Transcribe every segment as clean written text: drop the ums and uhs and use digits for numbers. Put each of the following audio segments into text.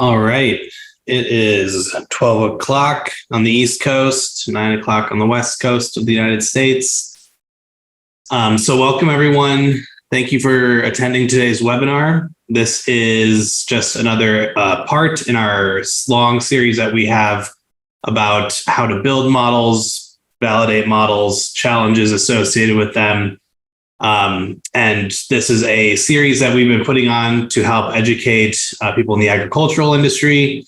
All right. It is 12 o'clock on the East Coast, 9 o'clock on the West Coast of the United States. So welcome, everyone. Thank you for attending today's webinar. This is just another part in our long series that we have about how to build models, validate models, challenges associated with them. And this is a series that we've been putting on to help educate people in the agricultural industry,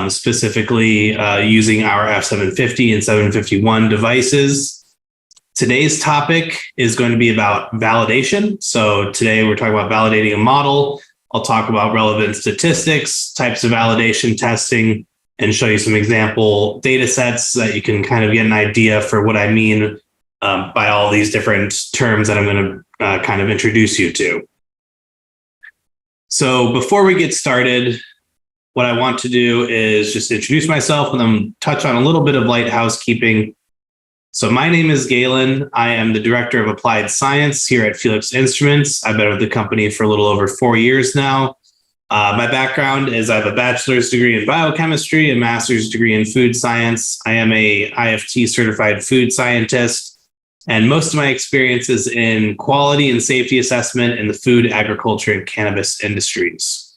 specifically using our F750 and 751 devices. Today's topic is going to be about validation. So today we're talking about validating a model. I'll talk about relevant statistics, types of validation testing, and show you some example data sets so that you can kind of get an idea for what I mean by all these different terms that I'm going to kind of introduce you to. So before we get started, what I want to do is just introduce myself and then touch on a little bit of light housekeeping. So my name is Galen. I am the Director of Applied Science here at Felix Instruments. I've been with the company for a little over 4 years now. My background is I have a bachelor's degree in biochemistry, a master's degree in food science. I am a IFT certified food scientist, and most of my experience is in quality and safety assessment in the food, agriculture, and cannabis industries.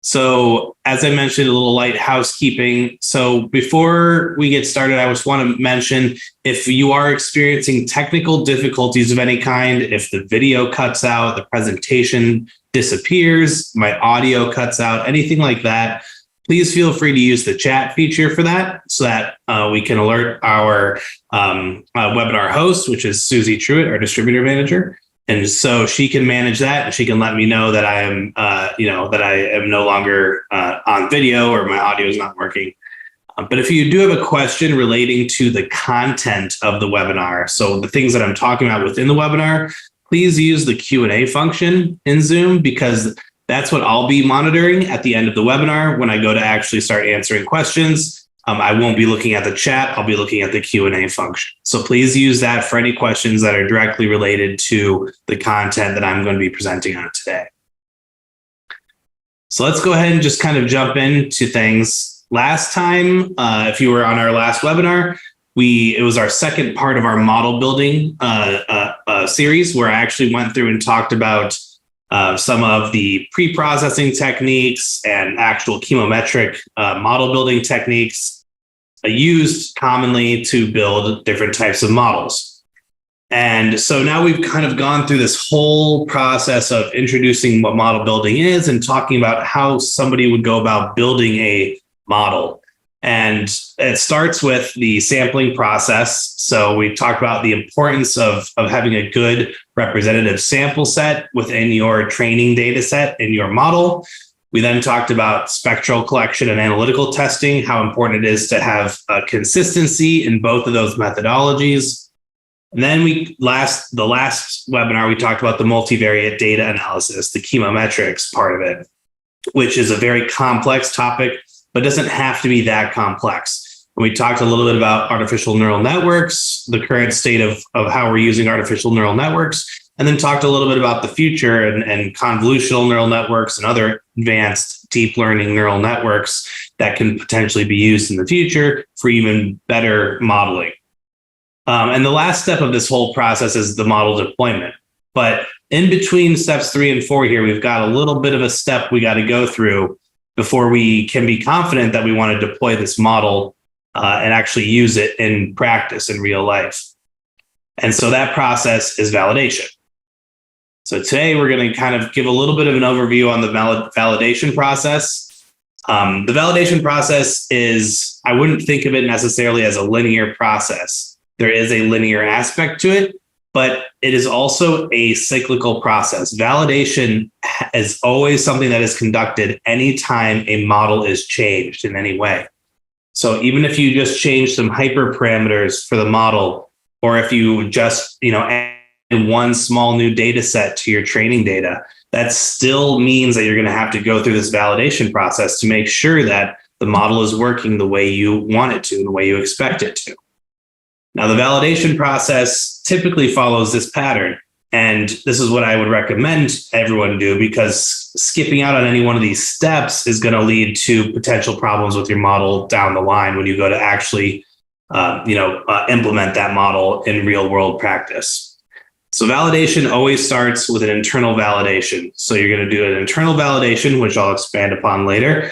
So as I mentioned, a little light housekeeping. So before we get started, I just want to mention, if you are experiencing technical difficulties of any kind, if the video cuts out, the presentation disappears, my audio cuts out, anything like that, please feel free to use the chat feature for that so that we can alert our webinar host, which is Susie Truitt, our distributor manager. And so she can manage that, and she can let me know that I am, that I am no longer on video or my audio is not working. But if you do have a question relating to the content of the webinar, so the things that I'm talking about within the webinar, please use the Q&A function in Zoom, because that's what I'll be monitoring at the end of the webinar when I go to actually start answering questions. I won't be looking at the chat. I'll be looking at the Q&A function. So please use that for any questions that are directly related to the content that I'm going to be presenting on today. So let's go ahead and just kind of jump into things. Last time, if you were on our last webinar, it was our second part of our model building series, where I actually went through and talked about some of the pre-processing techniques and actual chemometric model building techniques used commonly to build different types of models. And so now we've kind of gone through this whole process of introducing what model building is and talking about how somebody would go about building a model. And it starts with the sampling process. So we talked about the importance of having a good representative sample set within your training data set in your model. We then talked about spectral collection and analytical testing, how important it is to have consistency in both of those methodologies. And then the last webinar, we talked about the multivariate data analysis, the chemometrics part of it, which is a very complex topic, but doesn't have to be that complex. We talked a little bit about artificial neural networks, the current state of how we're using artificial neural networks, and then talked a little bit about the future and convolutional neural networks and other advanced deep learning neural networks that can potentially be used in the future for even better modeling. And the last step of this whole process is the model deployment. But in between steps 3 and 4 here, we've got a little bit of a step we got to go through before we can be confident that we want to deploy this model and actually use it in practice in real life. And so that process is validation. So today we're going to kind of give a little bit of an overview on the validation process. The validation process is, I wouldn't think of it necessarily as a linear process. There is a linear aspect to it, but it is also a cyclical process. Validation is always something that is conducted anytime a model is changed in any way. So even if you just change some hyperparameters for the model, or if you just, add one small new data set to your training data, that still means that you're going to have to go through this validation process to make sure that the model is working the way you want it to, the way you expect it to. Now, the validation process typically follows this pattern. And this is what I would recommend everyone do, because skipping out on any one of these steps is going to lead to potential problems with your model down the line when you go to actually, implement that model in real world practice. So validation always starts with an internal validation. So you're going to do an internal validation, which I'll expand upon later.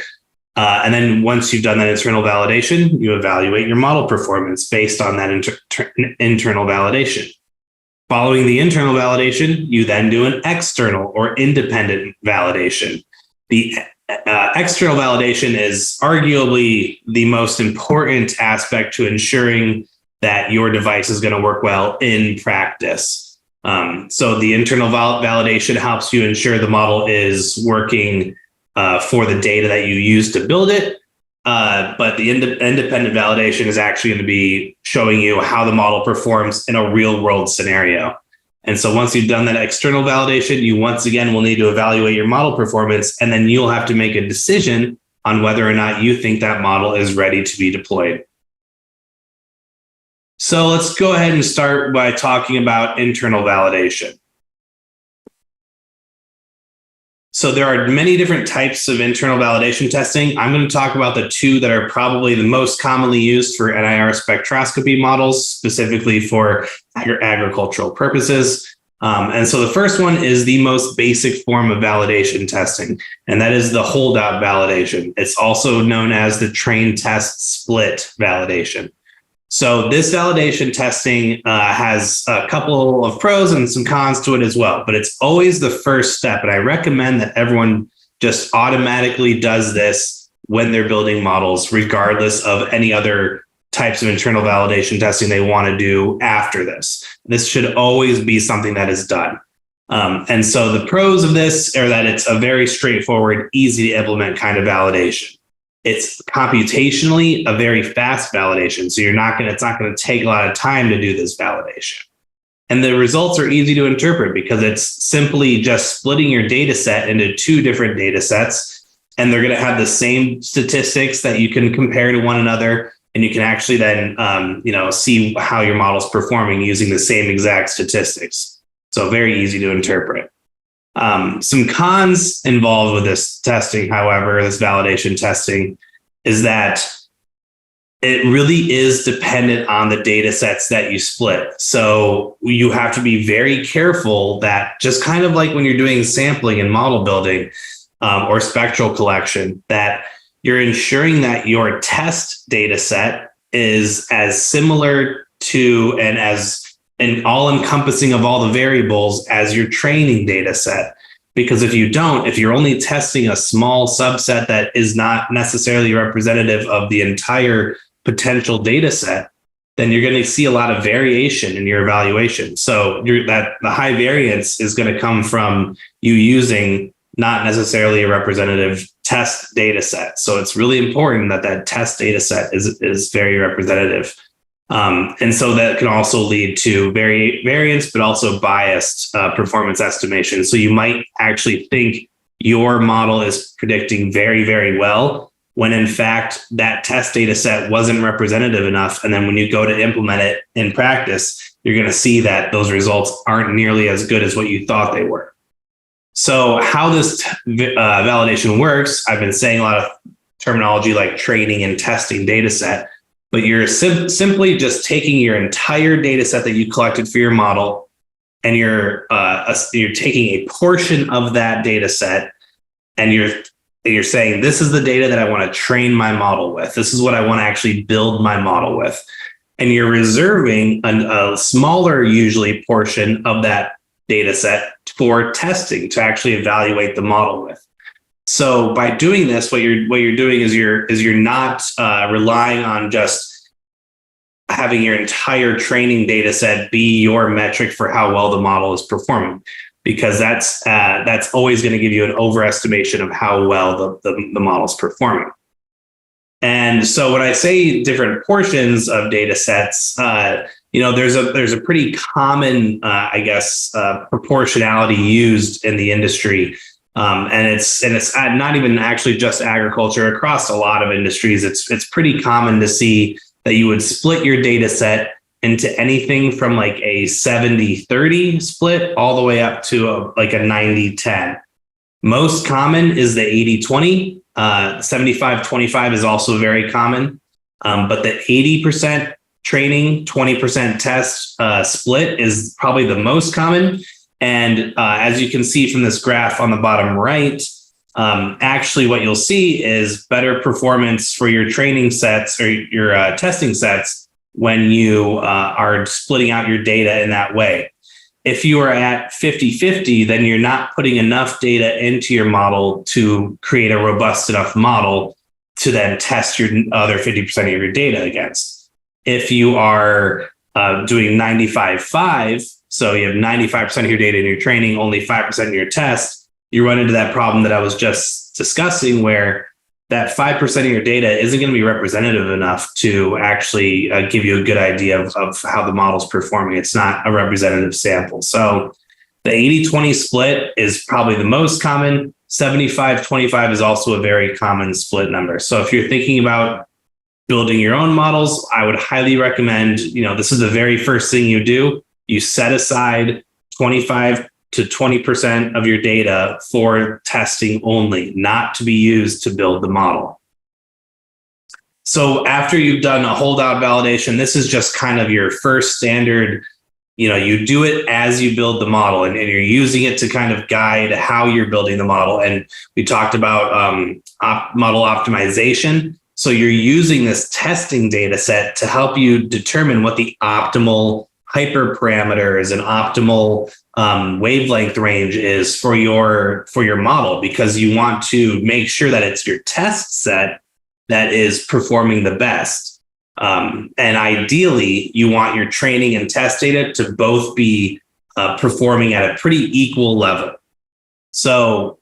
And then once you've done that internal validation, you evaluate your model performance based on that internal validation. Following the internal validation, you then do an external or independent validation. The external validation is arguably the most important aspect to ensuring that your device is going to work well in practice. So the internal validation helps you ensure the model is working for the data that you use to build it. But the independent validation is actually going to be showing you how the model performs in a real world scenario. And so once you've done that external validation, you once again will need to evaluate your model performance, and then you'll have to make a decision on whether or not you think that model is ready to be deployed. So let's go ahead and start by talking about internal validation. So there are many different types of internal validation testing. I'm going to talk about the two that are probably the most commonly used for NIR spectroscopy models, specifically for agricultural purposes. And so the first one is the most basic form of validation testing, and that is the holdout validation. It's also known as the train test split validation. So this validation testing has a couple of pros and some cons to it as well, but it's always the first step. And I recommend that everyone just automatically does this when they're building models, regardless of any other types of internal validation testing they want to do after this. This should always be something that is done. And so the pros of this are that it's a very straightforward, easy to implement kind of validation. It's computationally a very fast validation. So it's not going to take a lot of time to do this validation. And the results are easy to interpret because it's simply just splitting your data set into two different data sets. And they're going to have the same statistics that you can compare to one another. And you can actually then, see how your model's performing using the same exact statistics. So very easy to interpret. Some cons involved with this testing, however, this validation testing, is that it really is dependent on the data sets that you split. So you have to be very careful that, just kind of like when you're doing sampling and model building or spectral collection, that you're ensuring that your test data set is as similar to and all encompassing of all the variables as your training data set. Because if you're only testing a small subset that is not necessarily representative of the entire potential data set, then you're going to see a lot of variation in your evaluation. So the high variance is going to come from you using not necessarily a representative test data set. So it's really important that test data set is very representative. And so that can also lead to variance, but also biased performance estimation. So you might actually think your model is predicting very, very well, when in fact that test data set wasn't representative enough. And then when you go to implement it in practice, you're going to see that those results aren't nearly as good as what you thought they were. So how this validation works, I've been saying a lot of terminology like training and testing data set. But you're simply just taking your entire data set that you collected for your model, and you're taking a portion of that data set, and you're saying, this is the data that I want to train my model with. This is what I want to actually build my model with. And you're reserving a smaller, usually, portion of that data set for testing to actually evaluate the model with. So by doing this, what you're doing is you're not relying on just having your entire training data set be your metric for how well the model is performing, because that's always going to give you an overestimation of how well the model's performing. And so when I say different portions of data sets, there's a pretty common, proportionality used in the industry. And it's not even actually just agriculture. Across a lot of industries, it's pretty common to see that you would split your data set into anything from like a 70-30 split all the way up to like a 90-10. Most common is the 80-20. 75-25 is also very common. But the 80% training, 20% test split is probably the most common. And as you can see from this graph on the bottom right, actually what you'll see is better performance for your training sets or your testing sets when you are splitting out your data in that way. If you are at 50-50, then you're not putting enough data into your model to create a robust enough model to then test your other 50% of your data against. If you are doing 95-5, so you have 95% of your data in your training, only 5% in your test, you run into that problem that I was just discussing where that 5% of your data isn't going to be representative enough to actually give you a good idea of how the model's performing. It's not a representative sample. So the 80-20 split is probably the most common. 75-25 is also a very common split number. So if you're thinking about building your own models, I would highly recommend, this is the very first thing you do. You set aside 25 to 20% of your data for testing only, not to be used to build the model. So after you've done a holdout validation, this is just kind of your first standard, you do it as you build the model and you're using it to kind of guide how you're building the model. And we talked about model optimization. So you're using this testing data set to help you determine what the optimal hyperparameters and optimal wavelength range is for your model, because you want to make sure that it's your test set that is performing the best. And ideally, you want your training and test data to both be performing at a pretty equal level. So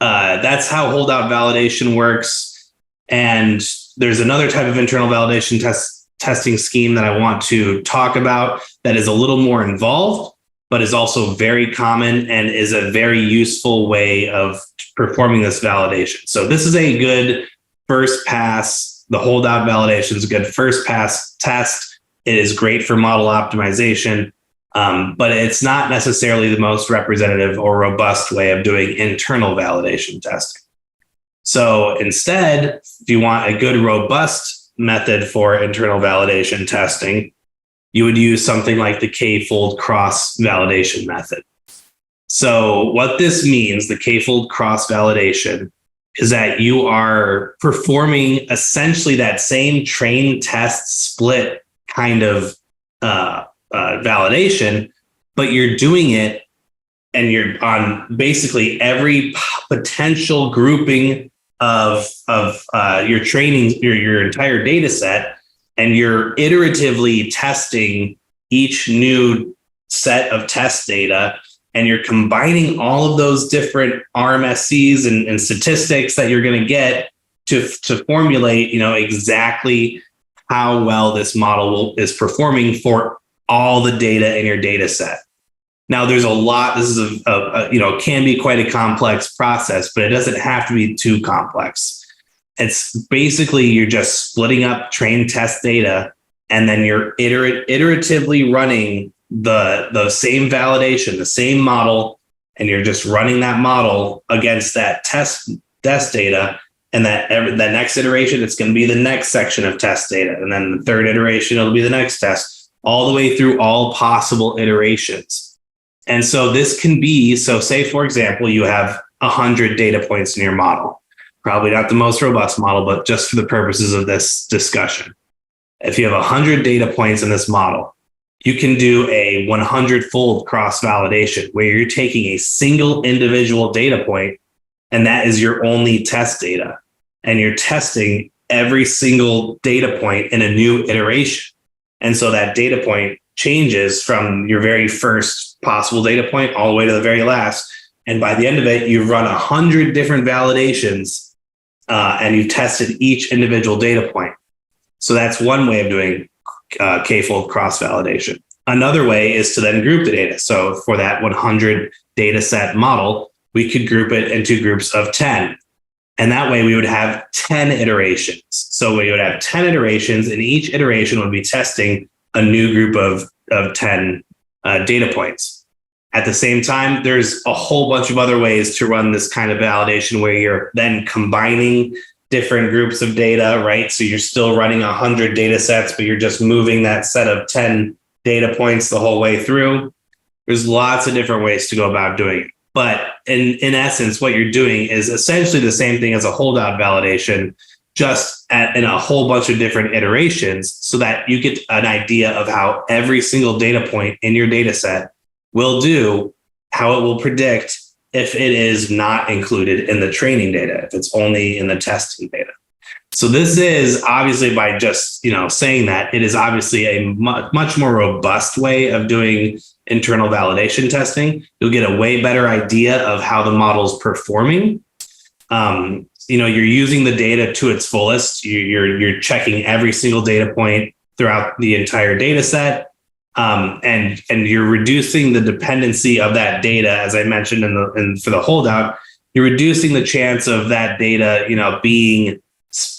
that's how holdout validation works. And there's another type of internal validation testing scheme that I want to talk about that is a little more involved, but is also very common and is a very useful way of performing this validation. So this is a good first pass. The holdout validation is a good first pass test. It is great for model optimization, but it's not necessarily the most representative or robust way of doing internal validation testing. So instead, if you want a good, robust method for internal validation testing, you would use something like the K-fold cross validation method. So what this means, the K-fold cross validation, is that you are performing essentially that same train test split kind of validation, but you're doing it and you're on basically every potential grouping of your training, your entire data set, and you're iteratively testing each new set of test data, and you're combining all of those different RMSEs and statistics that you're going to get to formulate, exactly how well this model is performing for all the data in your data set. Now, there's a lot. This is can be quite a complex process, but it doesn't have to be too complex. It's basically you're just splitting up train test data, and then you're iteratively running the same validation, the same model, and you're just running that model against that test data. And that next iteration, it's going to be the next section of test data. And then the third iteration, it'll be the next test, all the way through all possible iterations. And so this can be, so say, for example, you have 100 data points in your model. Probably not the most robust model, but just for the purposes of this discussion. If you have 100 data points in this model, you can do a 100-fold cross-validation where you're taking a single individual data point, and that is your only test data. And you're testing every single data point in a new iteration. And so that data point changes from your very first possible data point all the way to the very last. And by the end of it, you've run 100 different validations and you've tested each individual data point. So that's one way of doing K-fold cross-validation. Another way is to then group the data. So for that 100 data set model, we could group it into groups of 10. And that way we would have 10 iterations. So we would have 10 iterations, and each iteration would be testing a new group of 10 data points. At the same time, there's a whole bunch of other ways to run this kind of validation where you're then combining different groups of data, right? So you're still running 100 data sets, but you're just moving that set of 10 data points the whole way through. There's lots of different ways to go about doing it. But in essence, what you're doing is essentially the same thing as a holdout validation, just in a whole bunch of different iterations so that you get an idea of how every single data point in your data set will do, how it will predict if it is not included in the training data, if it's only in the testing data. So this is obviously, by just saying that, it is obviously a much more robust way of doing internal validation testing. You'll get a way better idea of how the model's performing. You're using the data to its fullest. You're checking every single data point throughout the entire data set. And you're reducing the dependency of that data, as I mentioned for the holdout. You're reducing the chance of that data, being,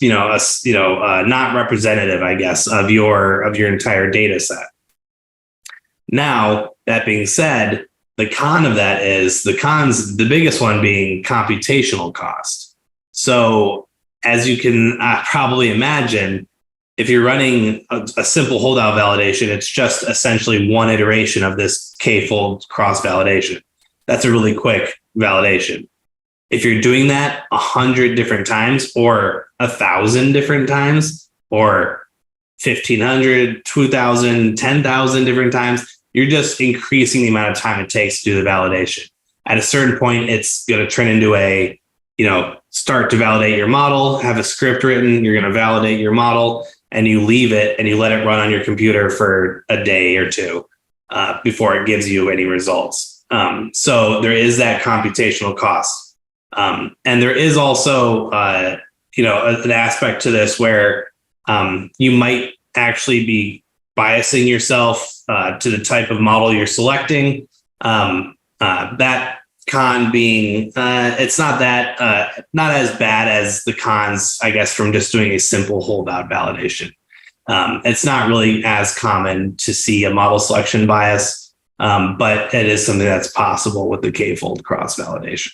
not representative, I guess, of your entire data set. Now, that being said, the con of that is the biggest one being computational cost. So, as you can probably imagine, if you're running a simple holdout validation, it's just essentially one iteration of this k-fold cross validation. That's a really quick validation. If you're doing that 100 different times, or 1,000 different times, or 1,500, 2,000, 10,000 different times, you're just increasing the amount of time it takes to do the validation. At a certain point, it's going to turn into start to validate your model, have a script written, you're going to validate your model, and you leave it and you let it run on your computer for a day or two before it gives you any results. So there is that computational cost. And there is also, an aspect to this where you might actually be biasing yourself to the type of model you're selecting. That con being, it's not as bad as the cons, I guess, from just doing a simple holdout validation. It's not really as common to see a model selection bias, but it is something that's possible with the k-fold cross validation.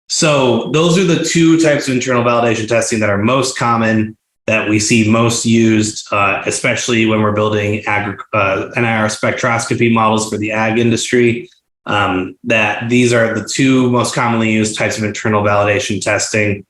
So those are the two types of internal validation testing that are most common, that we see most used, especially when we're building NIR spectroscopy models for the ag industry. That these are the two most commonly used types of internal validation testing.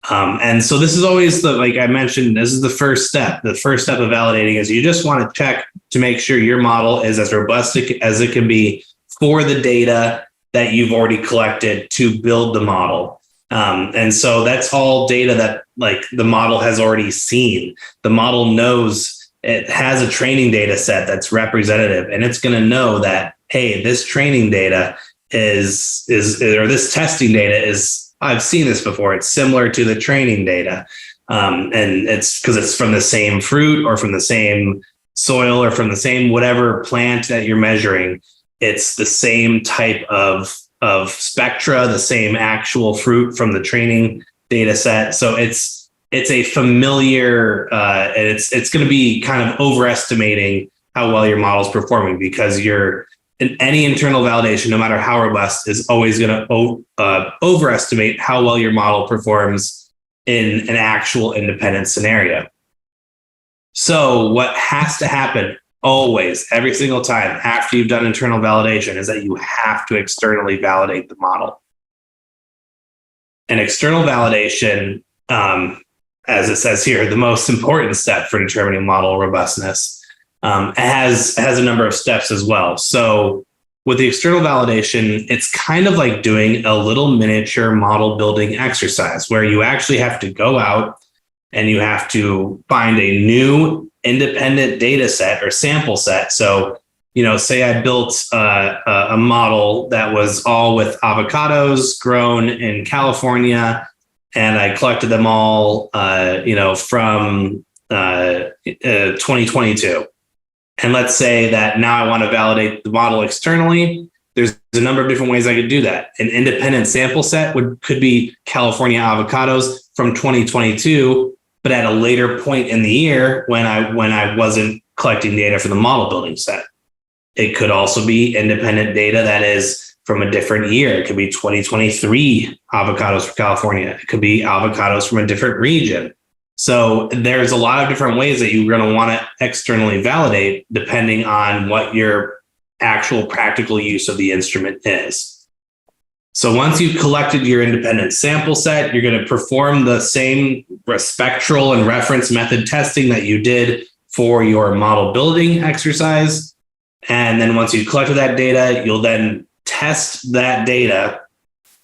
And so this is always like I mentioned, this is the first step. The first step of validating is you just want to check to make sure your model is as robust as it can be for the data that you've already collected to build the model. And so that's all data that the model has already seen. The model knows it has a training data set that's representative, and it's going to know that, hey, this training data or this testing data is, I've seen this before. It's similar to the training data. And it's because it's from the same fruit or from the same soil or from the same whatever plant that you're measuring. It's the same type of spectra, the same actual fruit from the training data set. So it's a familiar, and it's going to be kind of overestimating how well your model is performing, because any internal validation, no matter how robust, is always going to overestimate how well your model performs in an actual independent scenario. So what has to happen always, every single time after you've done internal validation, is that you have to externally validate the model. And external validation, as it says here, the most important step for determining model robustness, has a number of steps as well. So with the external validation, it's kind of like doing a little miniature model building exercise where you actually have to go out and you have to find a new independent data set or sample set. So, say I built a model that was all with avocados grown in California, and I collected them all, from 2022. And let's say that now I want to validate the model externally. There's a number of different ways I could do that. An independent sample set could be California avocados from 2022, but at a later point in the year when I wasn't collecting data for the model building set. It could also be independent data that is from a different year. It could be 2023 avocados for California. It could be avocados from a different region. So there's a lot of different ways that you're going to want to externally validate depending on what your actual practical use of the instrument is. So once you've collected your independent sample set, you're going to perform the same spectral and reference method testing that you did for your model building exercise. And then once you've collected that data, you'll then test that data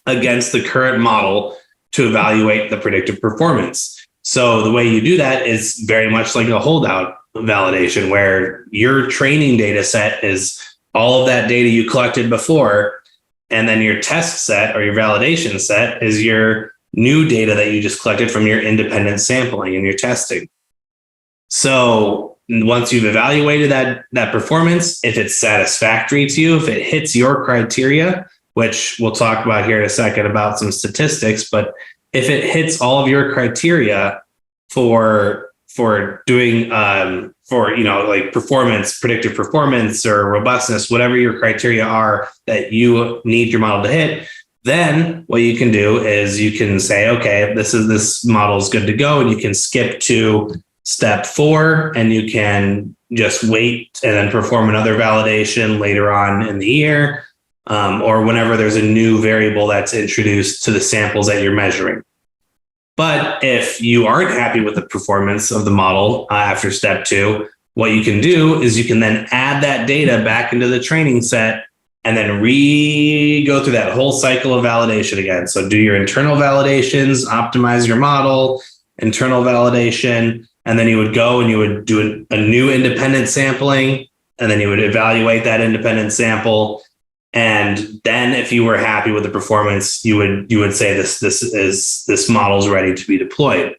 against the current model to evaluate the predictive performance. So the way you do that is very much like a holdout validation, where your training data set is all of that data you collected before, and then your test set or your validation set is your new data that you just collected from your independent sampling and your testing. So once you've evaluated that performance, if it's satisfactory to you, if it hits your criteria, which we'll talk about here in a second about some statistics, but if it hits all of your criteria for doing like performance, predictive performance or robustness, whatever your criteria are that you need your model to hit, then what you can do is you can say, okay, this model is good to go, and you can skip to step 4, and you can just wait and then perform another validation later on in the year, or whenever there's a new variable that's introduced to the samples that you're measuring. But if you aren't happy with the performance of the model after step 2, what you can do is you can then add that data back into the training set and then go through that whole cycle of validation again. So do your internal validations, optimize your model, internal validation, and then you would go and you would do a new independent sampling, and then you would evaluate that independent sample. And then if you were happy with the performance, you would say this model is ready to be deployed.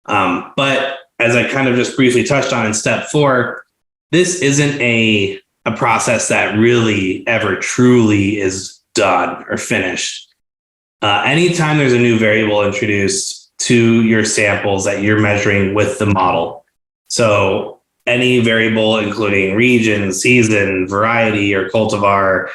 But as I kind of just briefly touched on in step 4, this isn't a process that really ever truly is done or finished. Anytime there's a new variable introduced to your samples that you're measuring with the model, so any variable including region, season, variety, or cultivar,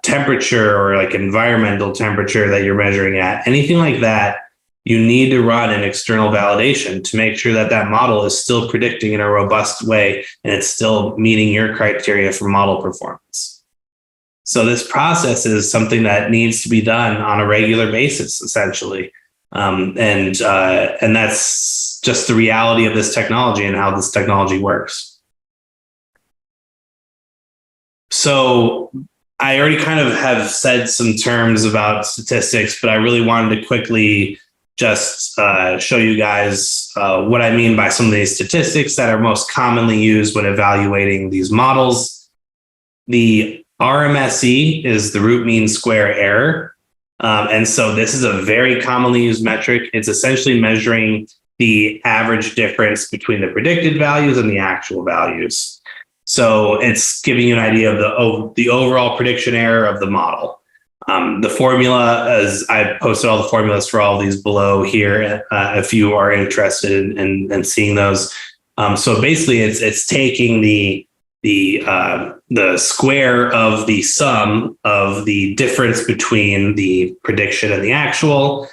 temperature, or like environmental temperature that you're measuring at, anything like that, you need to run an external validation to make sure that model is still predicting in a robust way and it's still meeting your criteria for model performance. So this process is something that needs to be done on a regular basis, essentially. And that's just the reality of this technology and how this technology works. So I already kind of have said some terms about statistics, but I really wanted to quickly just show you guys what I mean by some of these statistics that are most commonly used when evaluating these models. The RMSE is the root mean square error. And so this is a very commonly used metric. It's essentially measuring the average difference between the predicted values and the actual values. So it's giving you an idea of the overall prediction error of the model. The formula, as I posted all the formulas for all of these below here, if you are interested in seeing those. So basically it's taking the square of the sum of the difference between the prediction and the actual,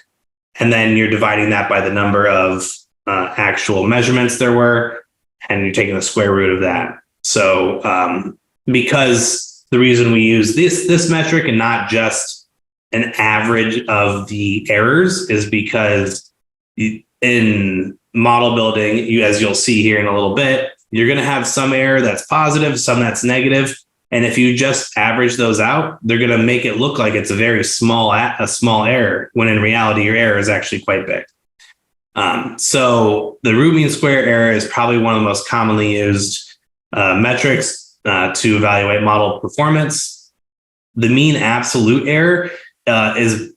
and then you're dividing that by the number of actual measurements there were, and you're taking the square root of that. So because the reason we use this metric and not just an average of the errors is because in model building, as you'll see here in a little bit, you're going to have some error that's positive, some that's negative. And if you just average those out, they're going to make it look like it's a very small error, when in reality, your error is actually quite big. So the root mean square error is probably one of the most commonly used metrics to evaluate model performance. The mean absolute error is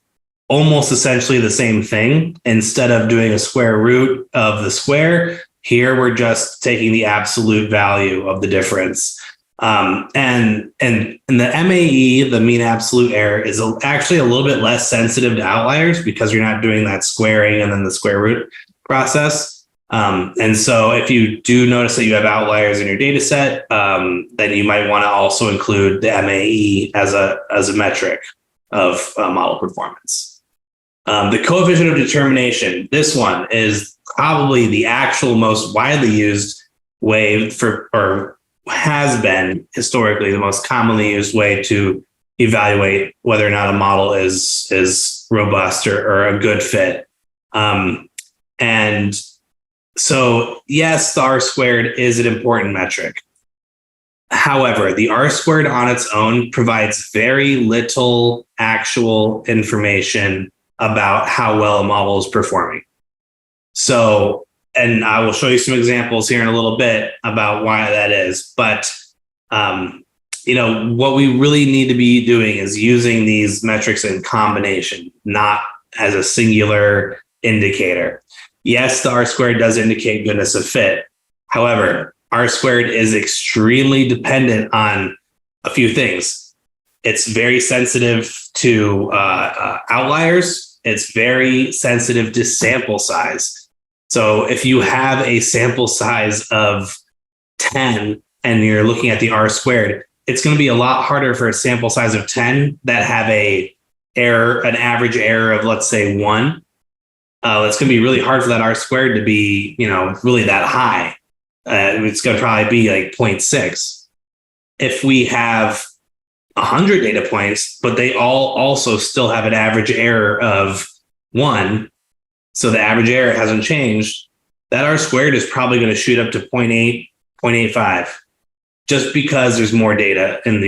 almost essentially the same thing. Instead of doing a square root of the square, here we're just taking the absolute value of the difference. And the MAE, the mean absolute error, is actually a little bit less sensitive to outliers because you're not doing that squaring and then the square root process. And so if you do notice that you have outliers in your data set, then you might want to also include the MAE as a metric of model performance. The coefficient of determination, this one is probably the actual most widely used way or has been historically the most commonly used way to evaluate whether or not a model is robust or a good fit. And so, yes, the R-squared is an important metric. However, the R-squared on its own provides very little actual information about how well a model is performing. So, and I will show you some examples here in a little bit about why that is. But, what we really need to be doing is using these metrics in combination, not as a singular indicator. Yes, the R-squared does indicate goodness of fit. However, R-squared is extremely dependent on a few things. It's very sensitive to outliers. It's very sensitive to sample size. So if you have a sample size of 10 and you're looking at the R-squared, it's going to be a lot harder for a sample size of 10 that have an average error of, let's say, 1. It's going to be really hard for that R-squared to be, really that high. It's going to probably be like 0.6. If we have 100 data points, but they all also still have an average error of 1, so the average error hasn't changed, that R-squared is probably going to shoot up to 0.8, 0.85, just because there's more data in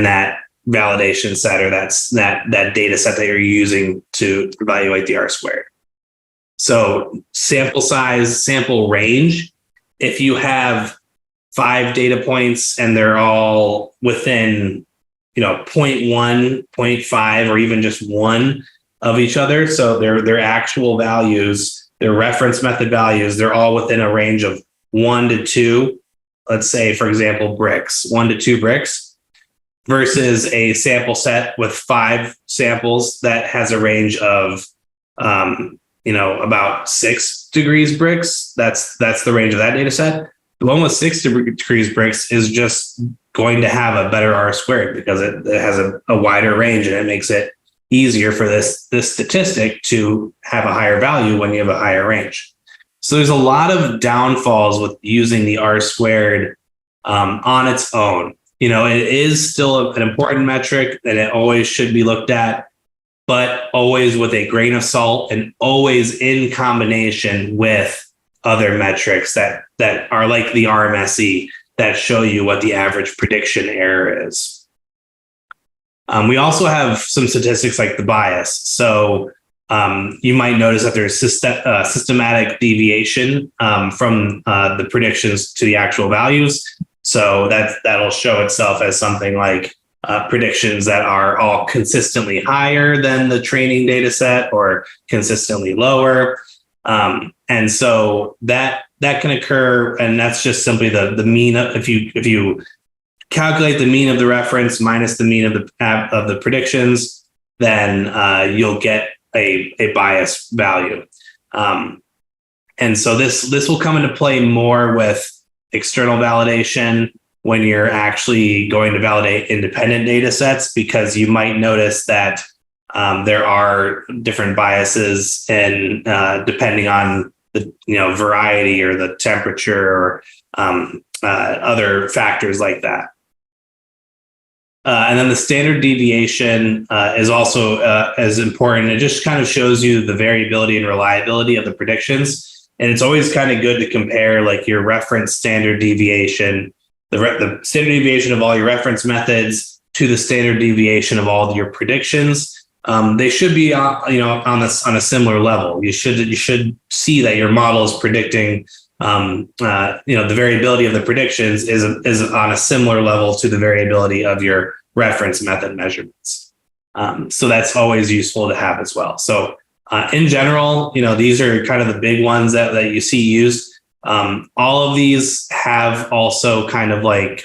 that validation set, or that data set that you're using to evaluate the R-squared. So sample size, sample range, if you have 5 data points and they're all within, 0.1, 0.5, or even just 1 of each other, so their actual values, their reference method values, they're all within a range of 1 to 2, let's say, for example, bricks, 1 to 2 bricks, versus a sample set with 5 samples that has a range of about 6 degrees bricks. That's the range of that data set. The one with 6 degrees bricks is just going to have a better R-squared because it has a wider range, and it makes it easier for this statistic to have a higher value when you have a higher range. So there's a lot of downfalls with using the R-squared on its own. It is still an important metric, and it always should be looked at, but always with a grain of salt and always in combination with other metrics that are like the RMSE that show you what the average prediction error is. We also have some statistics like the bias. So you might notice that there's systematic deviation from the predictions to the actual values. So that'll show itself as something like predictions that are all consistently higher than the training data set or consistently lower. And so that can occur, and that's just simply the mean. If you calculate the mean of the reference minus the mean of the predictions, then you'll get a bias value. And so this will come into play more with external validation when you're actually going to validate independent data sets, because you might notice that there are different biases and depending on the variety or the temperature or other factors like that. And then the standard deviation is also as important. It just kind of shows you the variability and reliability of the predictions. And it's always kind of good to compare like your reference standard deviation, the standard deviation of all your reference methods to the standard deviation of all your predictions. They should be on a similar level. You should see that your model is predicting the variability of the predictions is on a similar level to the variability of your reference method measurements. So that's always useful to have as well. So in general, these are kind of the big ones that you see used. All of these have also kind of like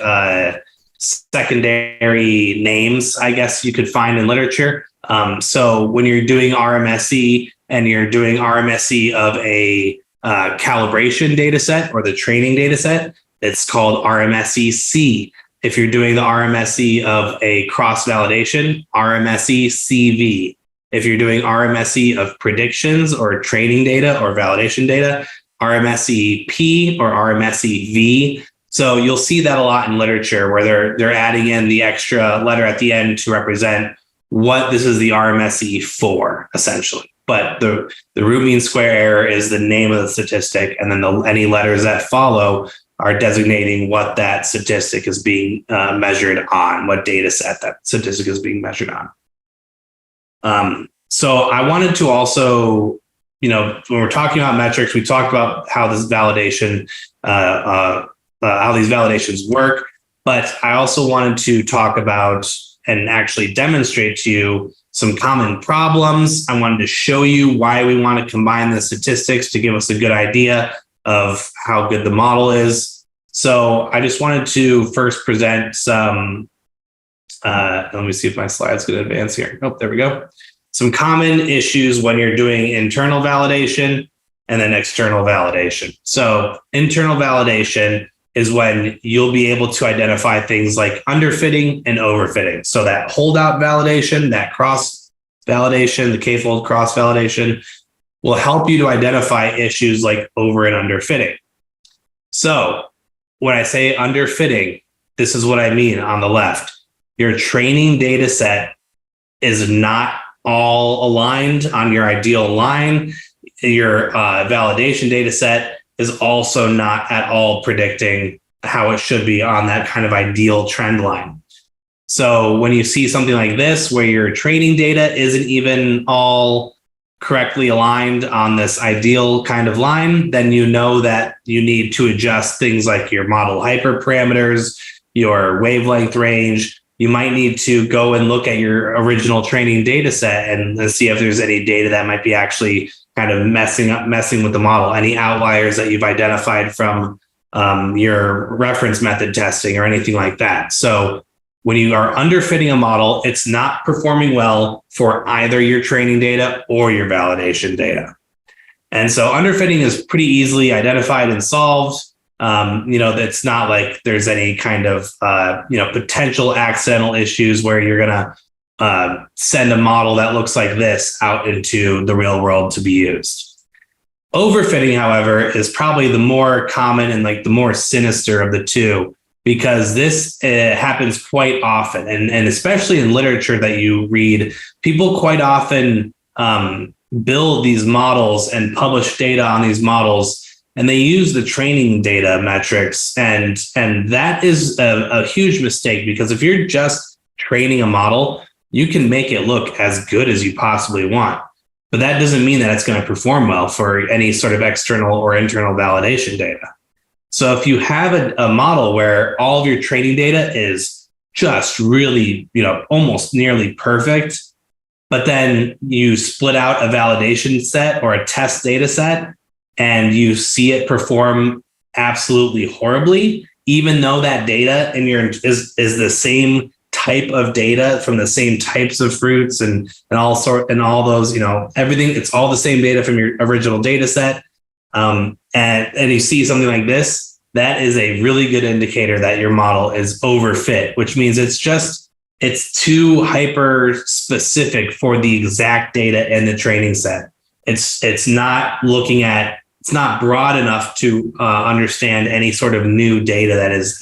secondary names, I guess you could find in literature. So when you're doing RMSE and you're doing RMSE of a calibration data set or the training data set, it's called RMSE-C. If you're doing the RMSE of a cross-validation, RMSE-CV. If you're doing RMSE of predictions or training data or validation data, RMSE-P or RMSE-V. So you'll see that a lot in literature where they're adding in the extra letter at the end to represent what this is the RMSE for, essentially. But the root mean square error is the name of the statistic, and then any letters that follow are designating what that statistic is being measured on, what data set that statistic is being measured on. So I wanted to also, when we're talking about metrics, we talked about how this validation, how these validations work, but I also wanted to talk about and actually demonstrate to you some common problems. I wanted to show you why we want to combine the statistics to give us a good idea of how good the model is. So I just wanted to first present some, let me see if my slide's going to advance here. Oh, there we go. Some common issues when you're doing internal validation and then external validation. So internal validation is when you'll be able to identify things like underfitting and overfitting. So that holdout validation, that cross validation, the k-fold cross validation will help you to identify issues like over and underfitting. So when I say underfitting, this is what I mean on the left. Your training data set is not all aligned on your ideal line. Your validation data set is also not at all predicting how it should be on that kind of ideal trend line. So when you see something like this, where your training data isn't even all correctly aligned on this ideal kind of line, then you know that you need to adjust things like your model hyperparameters, your wavelength range. You might need to go and look at your original training data set and see if there's any data that might be actually kind of messing with the model, any outliers that you've identified from your reference method testing or anything like that. So when you are underfitting a model, it's not performing well for either your training data or your validation data. And so underfitting is pretty easily identified and solved. It's not like there's any kind of, potential accidental issues where you're going to send a model that looks like this out into the real world to be used. Overfitting, however, is probably the more common and like the more sinister of the two, because this happens quite often. And especially in literature that you read, people quite often build these models and publish data on these models, and they use the training data metrics. And that is a huge mistake, because if you're just training a model, you can make it look as good as you possibly want. But that doesn't mean that it's going to perform well for any sort of external or internal validation data. So if you have a model where all of your training data is just really, almost nearly perfect, but then you split out a validation set or a test data set and you see it perform absolutely horribly, even though that data is the same type of data from the same types of fruits and all those, everything, it's all the same data from your original data set. And you see something like this, that is a really good indicator that your model is overfit, which means it's too hyper specific for the exact data in the training set. It's not broad enough to understand any sort of new data that is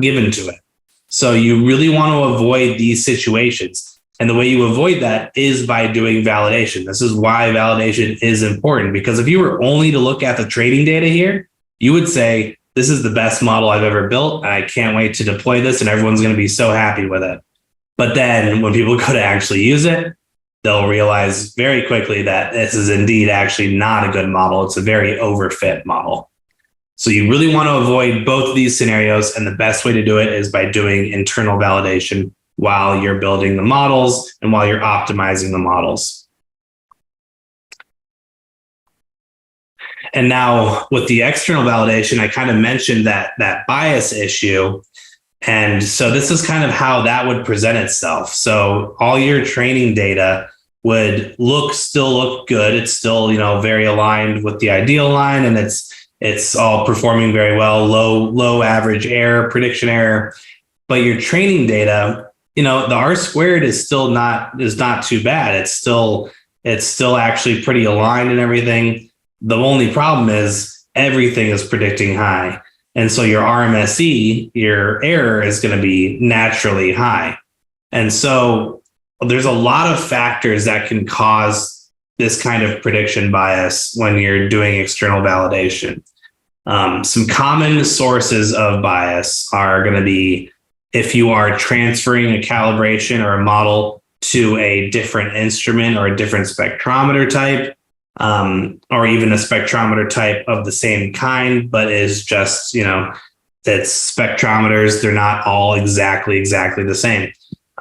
given to it. So you really want to avoid these situations. And the way you avoid that is by doing validation. This is why validation is important, because if you were only to look at the training data here, you would say, this is the best model I've ever built. I can't wait to deploy this and everyone's going to be so happy with it. But then when people go to actually use it, they'll realize very quickly that this is indeed actually not a good model. It's a very overfit model. So you really want to avoid both of these scenarios. And the best way to do it is by doing internal validation while you're building the models and while you're optimizing the models. And now with the external validation, I kind of mentioned that bias issue. And so this is kind of how that would present itself. So all your training data would still look good. It's still, very aligned with the ideal line, and it's all performing very well, low average error, prediction error. But your training data, the R squared is not too bad. It's still actually pretty aligned and everything. The only problem is everything is predicting high. And so your RMSE, your error is going to be naturally high. And so there's a lot of factors that can cause this kind of prediction bias when you're doing external validation. Some common sources of bias are going to be if you are transferring a calibration or a model to a different instrument or a different spectrometer type, or even a spectrometer type of the same kind, but is just, it's spectrometers. They're not all exactly the same.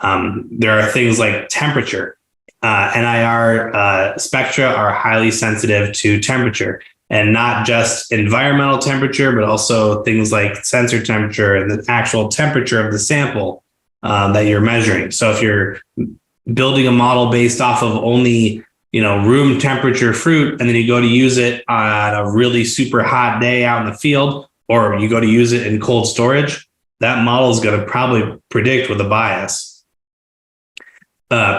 There are things like temperature. NIR spectra are highly sensitive to temperature, and not just environmental temperature, but also things like sensor temperature and the actual temperature of the sample that you're measuring. So if you're building a model based off of only room temperature fruit, and then you go to use it on a really super hot day out in the field, or you go to use it in cold storage, that model is going to probably predict with a bias.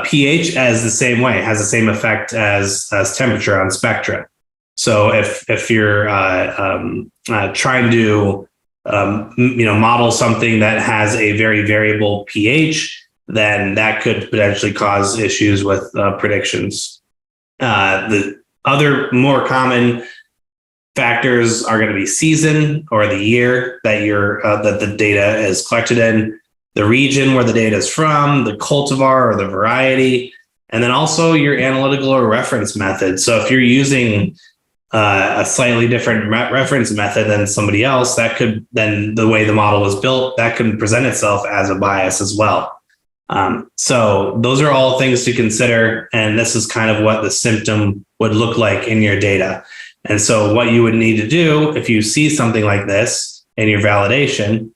pH has the same effect as temperature on spectra. So if you're trying to model something that has a very variable pH, then that could potentially cause issues with predictions. The other more common factors are going to be season or the year that that the data is collected in, the region where the data is from, the cultivar or the variety, and then also your analytical or reference method. So if you're using a slightly different reference method than somebody else, then the way the model was built, that can present itself as a bias as well. So those are all things to consider. And this is kind of what the symptom would look like in your data. And so what you would need to do if you see something like this in your validation,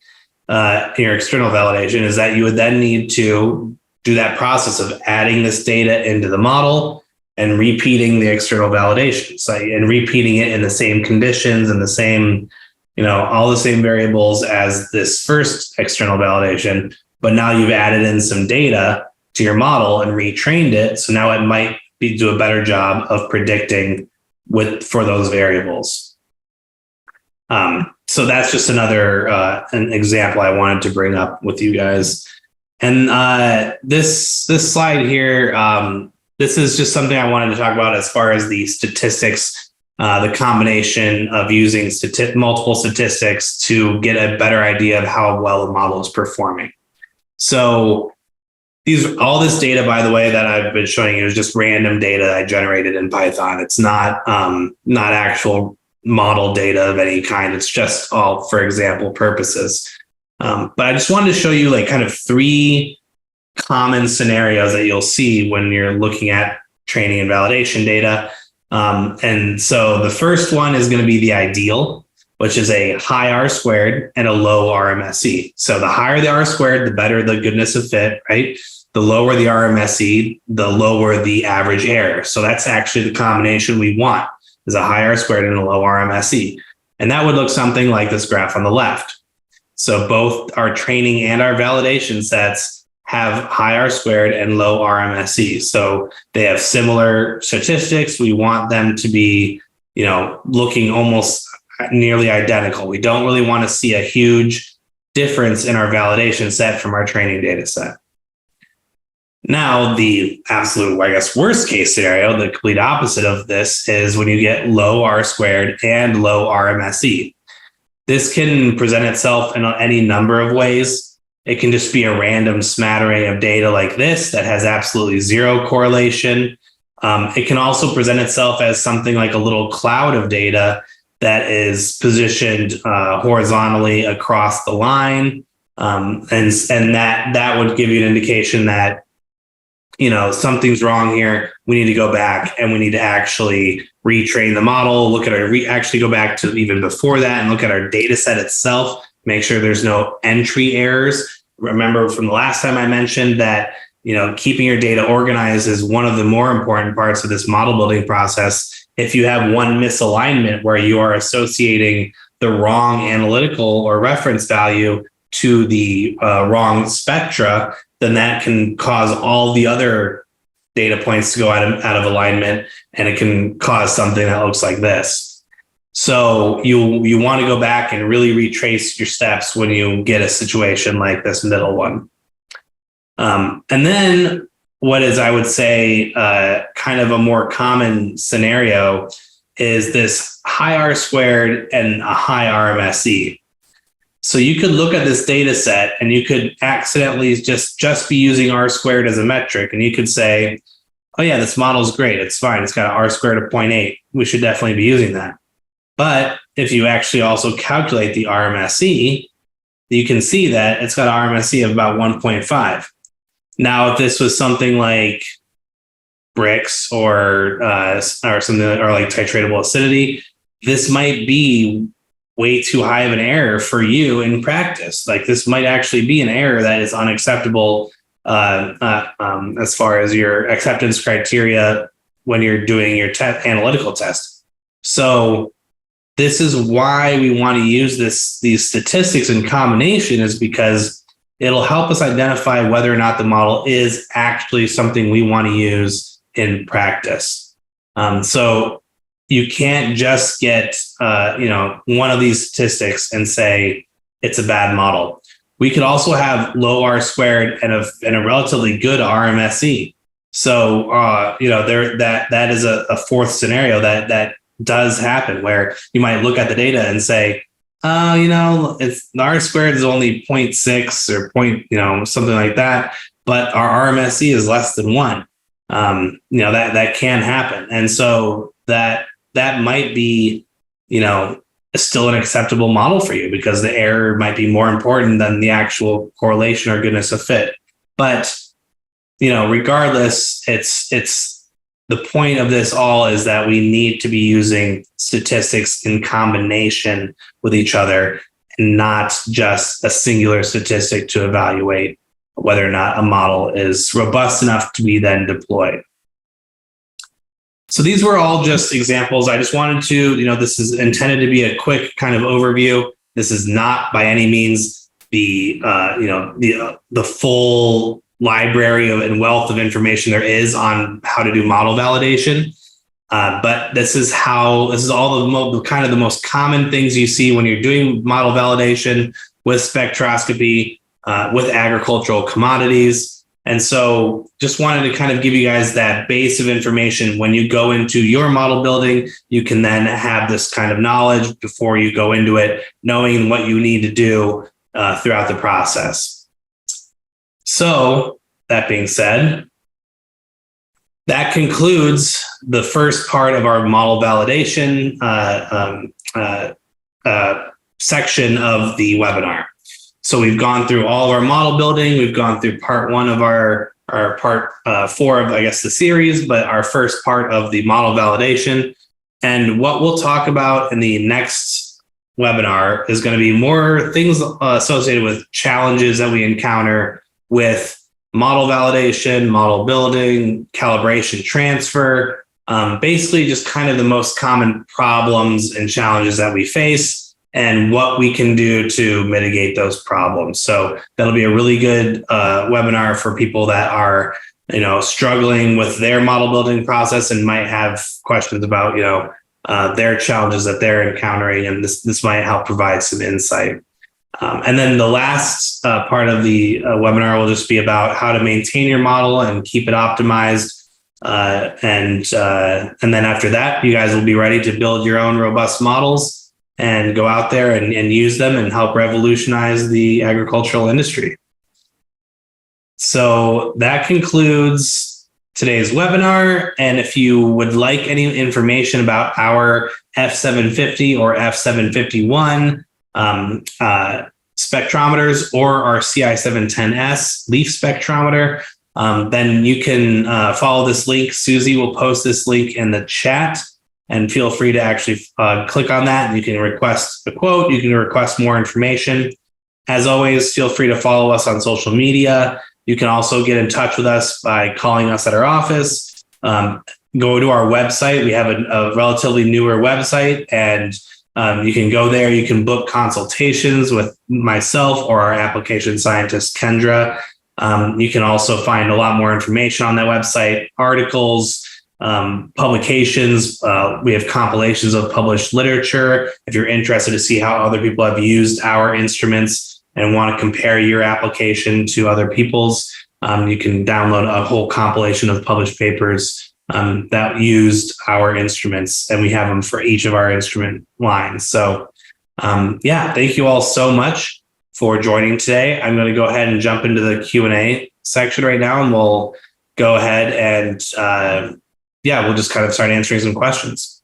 your external validation, is that you would then need to do that process of adding this data into the model and repeating the external validation. So, and repeating it in the same conditions and the same, all the same variables as this first external validation. But now you've added in some data to your model and retrained it. So now it might do a better job of predicting for those variables. So that's just another an example I wanted to bring up with you guys. And this slide here, this is just something I wanted to talk about as far as the statistics, the combination of using multiple statistics to get a better idea of how well a model is performing. So all this data, by the way, that I've been showing you is just random data I generated in Python. It's not actual model data of any kind. It's just all for example purposes. But I just wanted to show you kind of 3 common scenarios that you'll see when you're looking at training and validation data. And so the first one is going to be the ideal, which is a high R squared and a low RMSE. So the higher the R squared, the better the goodness of fit, right? The lower the RMSE, the lower the average error. So that's actually the combination we want, is a high R squared and a low RMSE. And that would look something like this graph on the left. So both our training and our validation sets have high R squared and low RMSE. So they have similar statistics. We want them to be, looking almost nearly identical. We don't really want to see a huge difference in our validation set from our training data set. Now, the absolute, worst case scenario, the complete opposite of this, is when you get low R squared and low RMSE. This can present itself in any number of ways. It can just be a random smattering of data like this that has absolutely zero correlation. It can also present itself as something like a little cloud of data that is positioned horizontally across the line. And that would give you an indication that, something's wrong here. We need to go back and we need to actually retrain the model, actually go back to even before that and look at our data set itself, make sure there's no entry errors. Remember from the last time I mentioned that, keeping your data organized is one of the more important parts of this model building process. If you have one misalignment where you are associating the wrong analytical or reference value to the wrong spectra, then that can cause all the other data points to go out of alignment, and it can cause something that looks like this. So you want to go back and really retrace your steps when you get a situation like this middle one. And then what is, I would say, kind of a more common scenario is this high R squared and a high RMSE. So you could look at this data set and you could accidentally just be using R squared as a metric. And you could say, oh yeah, this model is great. It's fine. It's got an R squared of 0.8. We should definitely be using that. But if you actually also calculate the RMSE, you can see that it's got an RMSE of about 1.5. Now, if this was something like bricks or something, or like titratable acidity, this might be way too high of an error for you in practice. Like, this might actually be an error that is unacceptable as far as your acceptance criteria when you're doing your analytical test. So this is why we want to use these statistics in combination, is because it'll help us identify whether or not the model is actually something we want to use in practice. So you can't just get one of these statistics and say it's a bad model. We could also have low R squared and a relatively good RMSE. So that is a fourth scenario that does happen, where you might look at the data and say, it's the R squared is only 0.6 or something like that, but our RMSE is less than 1. That can happen. And so that might be, still an acceptable model for you, because the error might be more important than the actual correlation or goodness of fit. But, regardless, it's the point of this all is that we need to be using statistics in combination with each other, and not just a singular statistic to evaluate whether or not a model is robust enough to be then deployed. So these were all just examples. I just wanted to, this is intended to be a quick kind of overview. This is not by any means the full library and wealth of information there is on how to do model validation. But this is all the most common things you see when you're doing model validation with spectroscopy, with agricultural commodities. And so just wanted to kind of give you guys that base of information. When you go into your model building, you can then have this kind of knowledge before you go into it, knowing what you need to do throughout the process. So that being said, that concludes the first part of our model validation section of the webinar. So we've gone through all of our model building. We've gone through part 1 of our part 4 of, the series, but our first part of the model validation. And what we'll talk about in the next webinar is going to be more things associated with challenges that we encounter with model validation, model building, calibration transfer, basically just kind of the most common problems and challenges that we face, and what we can do to mitigate those problems. So that'll be a really good webinar for people that are, struggling with their model building process and might have questions about, their challenges that they're encountering. And this might help provide some insight. And then the last part of the webinar will just be about how to maintain your model and keep it optimized. And then after that, you guys will be ready to build your own robust models and go out there and use them and help revolutionize the agricultural industry. So that concludes today's webinar. And if you would like any information about our F750 or F751 spectrometers, or our CI710S leaf spectrometer, then you can follow this link. Susie will post this link in the chat. And feel free to actually click on that. You can request a quote. You can request more information. As always, feel free to follow us on social media. You can also get in touch with us by calling us at our office. Go to our website. We have a relatively newer website, and you can go there. You can book consultations with myself or our application scientist, Kendra. You can also find a lot more information on that website, articles, publications. We have compilations of published literature. If you're interested to see how other people have used our instruments and want to compare your application to other people's, you can download a whole compilation of published papers that used our instruments, and we have them for each of our instrument lines. So thank you all so much for joining today. I'm going to go ahead and jump into the Q&A section right now, and we'll go ahead and we'll just kind of start answering some questions.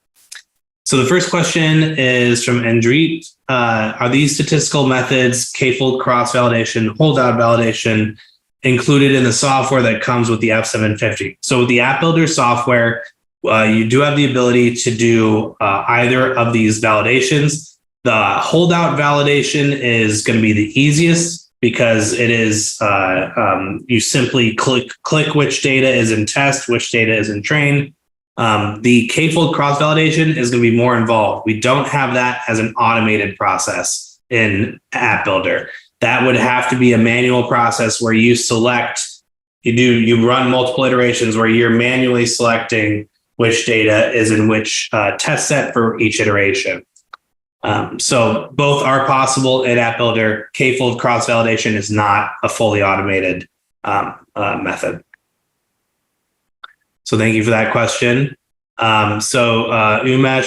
So the first question is from Andreet. Are these statistical methods, k-fold cross-validation, holdout validation, included in the software that comes with the F750? So with the App Builder software, you do have the ability to do either of these validations. The holdout validation is going to be the easiest because it is you simply click which data is in test, which data is in train. The k-fold cross validation is going to be more involved. We don't have that as an automated process in App Builder. That would have to be a manual process where you run multiple iterations where you're manually selecting which data is in which test set for each iteration. So both are possible in App Builder. K-fold cross validation is not a fully automated method. So thank you for that question. Umesh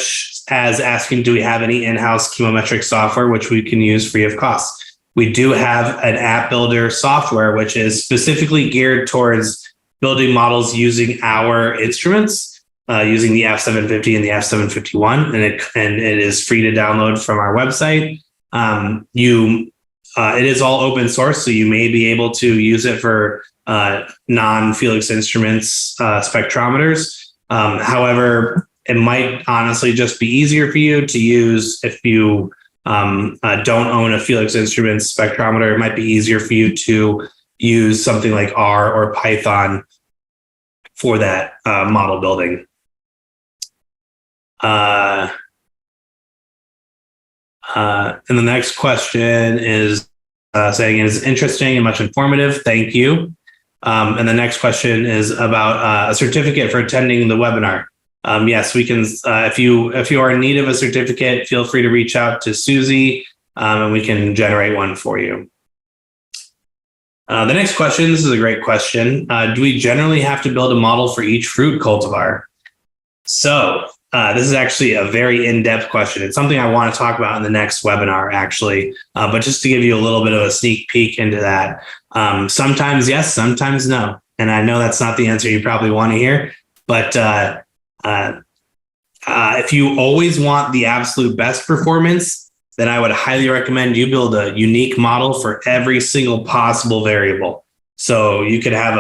is asking, do we have any in-house chemometric software which we can use free of cost? We do have an App Builder software, which is specifically geared towards building models using our instruments, using the F750 and the F751, and it is free to download from our website. It is all open source, so you may be able to use it for non-Felix Instruments spectrometers. However, it might honestly just be easier for you to use if you don't own a Felix Instruments spectrometer. It might be easier for you to use something like R or Python for that model building. And the next question is saying it is interesting and much informative. Thank you. And the next question is about a certificate for attending the webinar. Yes, we can. If you are in need of a certificate, feel free to reach out to Susie, and we can generate one for you. The next question. This is a great question. Do we generally have to build a model for each fruit cultivar? So this is actually a very in-depth question. It's something I want to talk about in the next webinar, actually. But just to give you a little bit of a sneak peek into that, sometimes yes, sometimes no. And I know that's not the answer you probably want to hear, but if you always want the absolute best performance, then I would highly recommend you build a unique model for every single possible variable. So you could have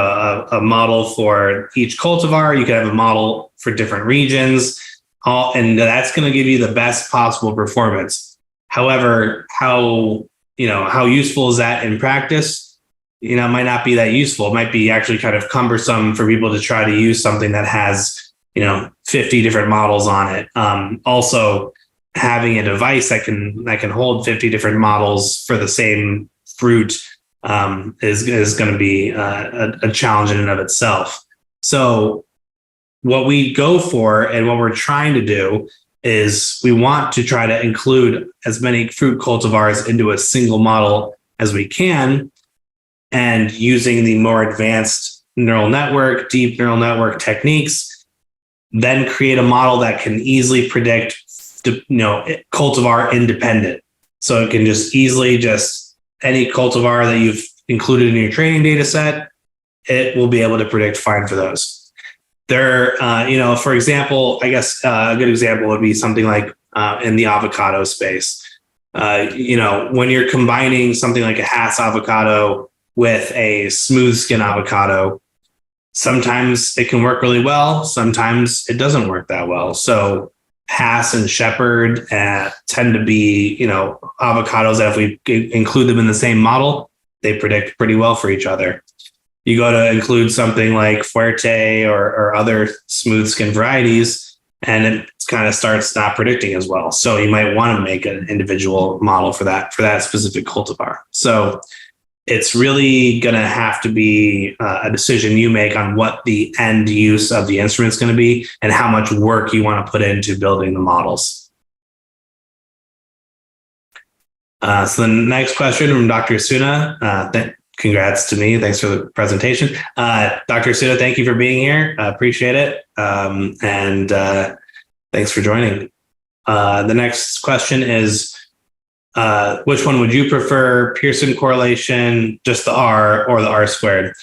a model for each cultivar, you could have a model for different regions, and that's going to give you the best possible performance. However, how useful is that in practice? It might not be that useful. It might be actually kind of cumbersome for people to try to use something that has 50 different models on it. Also, having a device that can hold 50 different models for the same fruit is going to be a challenge in and of itself. So what we go for and what we're trying to do is we want to try to include as many fruit cultivars into a single model as we can, and using the more advanced neural network, deep neural network techniques, then create a model that can easily predict, cultivar independent. So it can just easily any cultivar that you've included in your training data set, it will be able to predict fine for those. For example, I guess a good example would be something like in the avocado space. When you're combining something like a Hass avocado with a smooth skin avocado, sometimes it can work really well. Sometimes it doesn't work that well. So Hass and Shepherd tend to be, avocados that if we include them in the same model, they predict pretty well for each other. You go to include something like Fuerte or other smooth skin varieties, and it kind of starts not predicting as well. So you might want to make an individual model for that specific cultivar. So it's really going to have to be a decision you make on what the end use of the instrument is going to be and how much work you want to put into building the models. So the next question from Dr. Suna. Congrats to me. Thanks for the presentation. Dr. Suna, thank you for being here. Appreciate it. And thanks for joining. The next question is, which one would you prefer, Pearson correlation, just the R, or the R squared?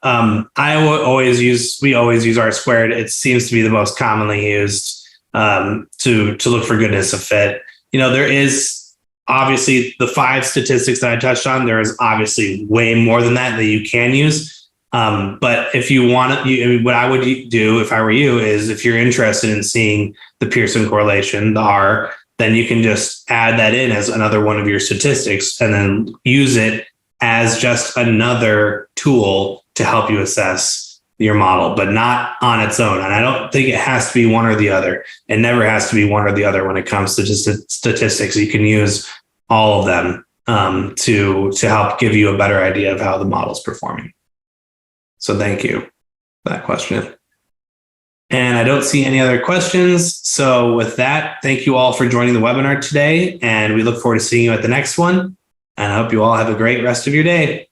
We always use R squared. It seems to be the most commonly used to look for goodness of fit. There is obviously the 5 statistics that I touched on. There is obviously way more than that you can use. But if you want to, what I would do if I were you is, if you're interested in seeing the Pearson correlation, the R, then you can just add that in as another one of your statistics and then use it as just another tool to help you assess your model, but not on its own. And I don't think it has to be one or the other. It never has to be one or the other when it comes to just statistics. You can use all of them to help give you a better idea of how the model's performing. So thank you for that question. And I don't see any other questions. So with that, thank you all for joining the webinar today. And we look forward to seeing you at the next one. And I hope you all have a great rest of your day.